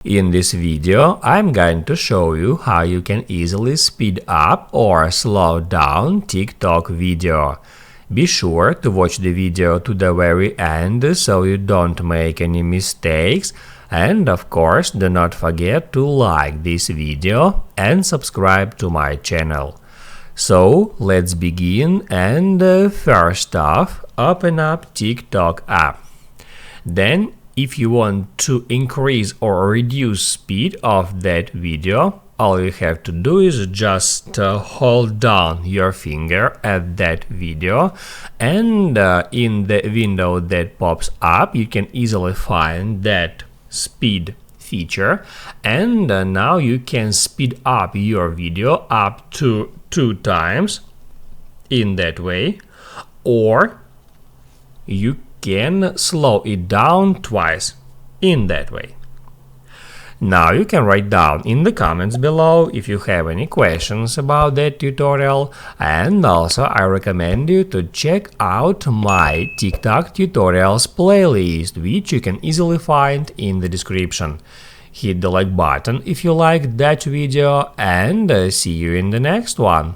In this video, I'm going to show you how you can easily speed up or slow down TikTok video. Be sure to watch the video to the very end so you don't make any mistakes, and of course do not forget to like this video and subscribe to my channel. So let's begin, and first off, open up TikTok app. Then if you want to increase or reduce speed of that video, all you have to do is just hold down your finger at that video, and in the window that pops up you can easily find that speed feature, and now you can speed up your video up to 2 times in that way, or you can slow it down twice in that way. Now you can write down in the comments below if you have any questions about that tutorial, and also I recommend you to check out my TikTok tutorials playlist, which you can easily find in the description. Hit the like button if you liked that video, and see you in the next one.